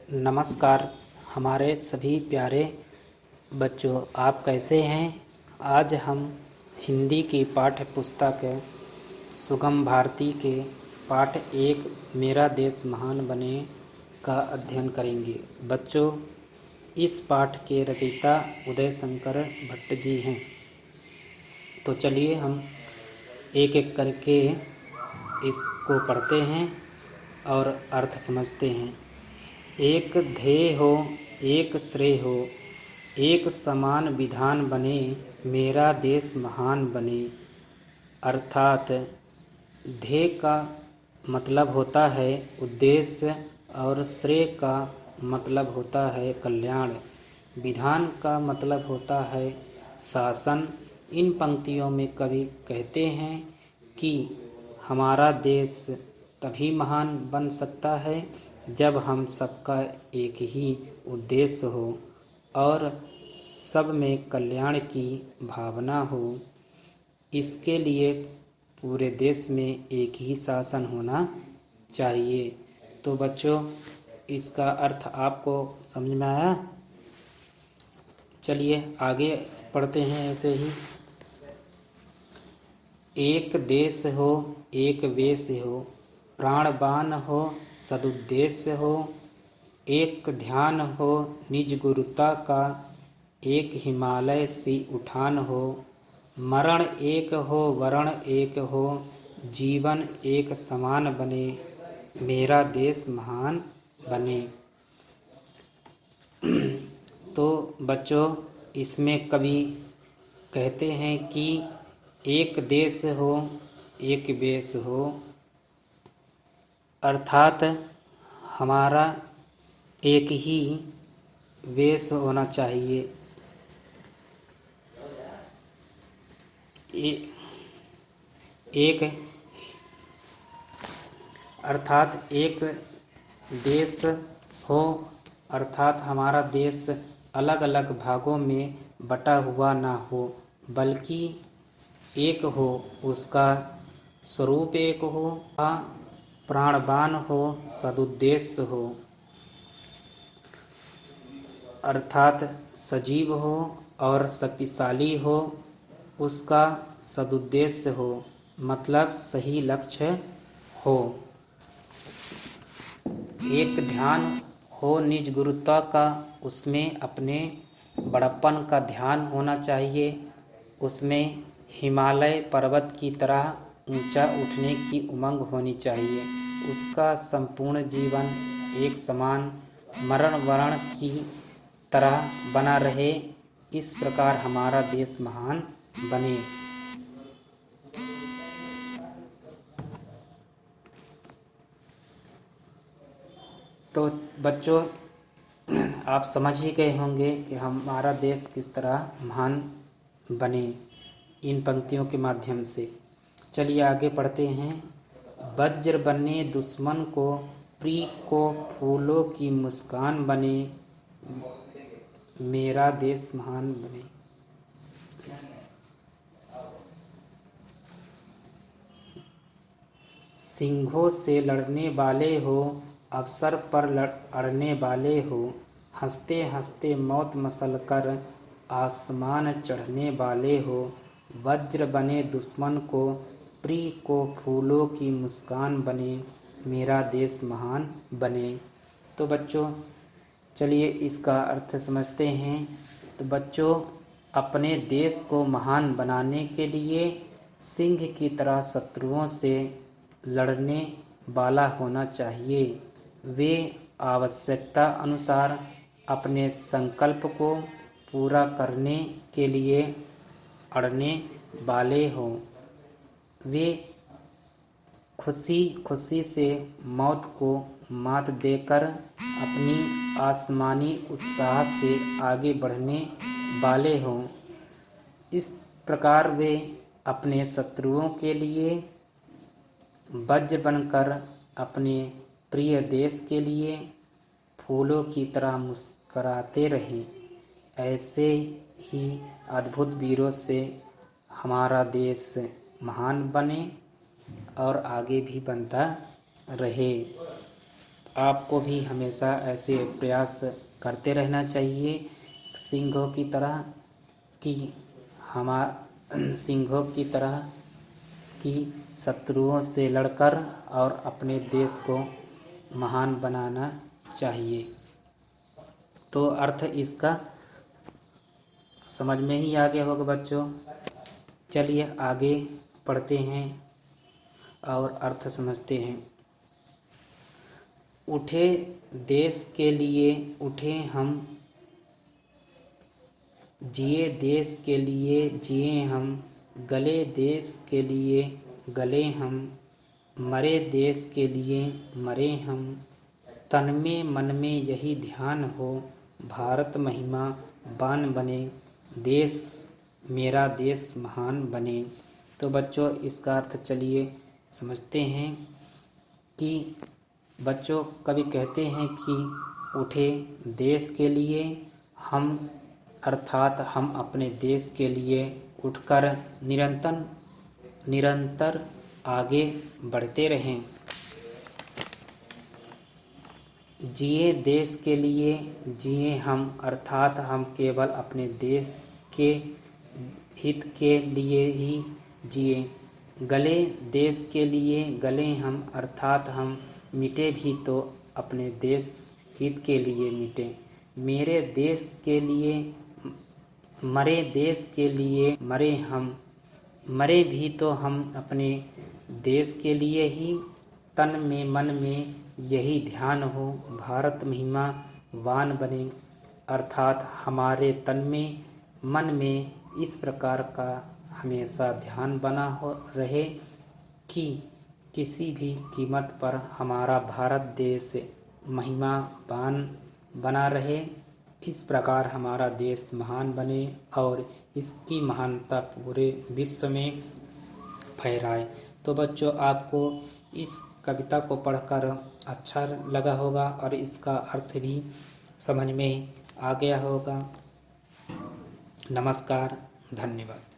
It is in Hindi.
नमस्कार हमारे सभी प्यारे बच्चों, आप कैसे हैं। आज हम हिंदी की पाठ्य पुस्तक सुगम भारती के पाठ 1 मेरा देश महान बने का अध्ययन करेंगे। बच्चों, इस पाठ के रचयिता उदय शंकर भट्ट जी हैं। तो चलिए हम एक एक करके इसको पढ़ते हैं और अर्थ समझते हैं। एक ध्येय हो, एक श्रेय हो, एक समान विधान बने, मेरा देश महान बने। अर्थात ध्येय का मतलब होता है उद्देश्य और श्रेय का मतलब होता है कल्याण। विधान का मतलब होता है शासन। इन पंक्तियों में कवि कहते हैं कि हमारा देश तभी महान बन सकता है जब हम सबका एक ही उद्देश्य हो और सब में कल्याण की भावना हो। इसके लिए पूरे देश में एक ही शासन होना चाहिए। तो बच्चों, इसका अर्थ आपको समझ में आया। चलिए आगे पढ़ते हैं। ऐसे ही एक देश हो, एक वेश हो, प्राणवान हो, सदुद्देश्य हो, एक ध्यान हो निज गुरुता का, एक हिमालय सी उठान हो, मरण एक हो वरण एक हो, जीवन एक समान बने, मेरा देश महान बने। तो बच्चों, इसमें कवि कहते हैं कि एक देश हो, एक वेश हो, अर्थात हमारा एक ही वेश होना चाहिए। एक अर्थात एक देश हो, अर्थात हमारा देश अलग अलग भागों में बटा हुआ ना हो, बल्कि एक हो, उसका स्वरूप एक हो, प्राणवान हो, सदुद्देश्य हो, अर्थात सजीव हो और शक्तिशाली हो, उसका सदुद्देश्य हो, मतलब सही लक्ष्य हो। एक ध्यान हो निज गुरुता का, उसमें अपने बड़प्पन का ध्यान होना चाहिए। उसमें हिमालय पर्वत की तरह ऊंचा उठने की उमंग होनी चाहिए। उसका संपूर्ण जीवन एक समान मरण वरण की तरह बना रहे। इस प्रकार हमारा देश महान बने। तो बच्चों, आप समझ ही गए होंगे कि हमारा देश किस तरह महान बने इन पंक्तियों के माध्यम से। चलिए आगे पढ़ते हैं। वज्र बने दुश्मन को, प्रिय को फूलों की मुस्कान बने, मेरा देश महान बने। सिंहों से लड़ने वाले हो, अवसर पर अड़ने वाले हो, हंसते हंसते मौत मसल कर आसमान चढ़ने वाले हो, वज्र बने दुश्मन को, प्रिय को फूलों की मुस्कान बने, मेरा देश महान बने। तो बच्चों, चलिए इसका अर्थ समझते हैं। तो बच्चों, अपने देश को महान बनाने के लिए सिंह की तरह शत्रुओं से लड़ने वाला होना चाहिए। वे आवश्यकता अनुसार अपने संकल्प को पूरा करने के लिए अड़ने वाले हों। वे खुशी खुशी से मौत को मात देकर अपनी आसमानी उत्साह से आगे बढ़ने वाले हों। इस प्रकार वे अपने शत्रुओं के लिए वज्र बनकर अपने प्रिय देश के लिए फूलों की तरह मुस्कराते रहें। ऐसे ही अद्भुत वीरों से हमारा देश महान बने और आगे भी बनता रहे। आपको भी हमेशा ऐसे प्रयास करते रहना चाहिए सिंहों की तरह कि सिंहों की तरह कि शत्रुओं से लड़कर और अपने देश को महान बनाना चाहिए। तो अर्थ इसका समझ में ही आ गया होगा बच्चों। चलिए आगे पढ़ते हैं और अर्थ समझते हैं। उठे देश के लिए उठे हम, जिए देश के लिए जिए हम, गले देश के लिए गले हम, मरे देश के लिए मरे हम, तन में मन में यही ध्यान हो, भारत महिमा बान बने, देश मेरा देश महान बने। तो बच्चों इसका अर्थ चलिए समझते हैं कि बच्चों कभी कहते हैं कि उठे देश के लिए हम, अर्थात हम अपने देश के लिए उठकर निरंतर आगे बढ़ते रहें। जिए देश के लिए जिए हम, अर्थात हम केवल अपने देश के हित के लिए ही जिए। गले देश के लिए गले हम, अर्थात हम मिटे भी तो अपने देश हित के लिए मिटे। मेरे देश के लिए मरे देश के लिए मरे हम, मरे भी तो हम अपने देश के लिए ही। तन में मन में यही ध्यान हो, भारत महिमा वान बने, अर्थात हमारे तन में मन में इस प्रकार का हमेशा ध्यान बना हो रहे कि किसी भी कीमत पर हमारा भारत देश महिमावान बना रहे। इस प्रकार हमारा देश महान बने और इसकी महानता पूरे विश्व में फहराए। तो बच्चों आपको इस कविता को पढ़कर अच्छा लगा होगा और इसका अर्थ भी समझ में आ गया होगा। नमस्कार, धन्यवाद।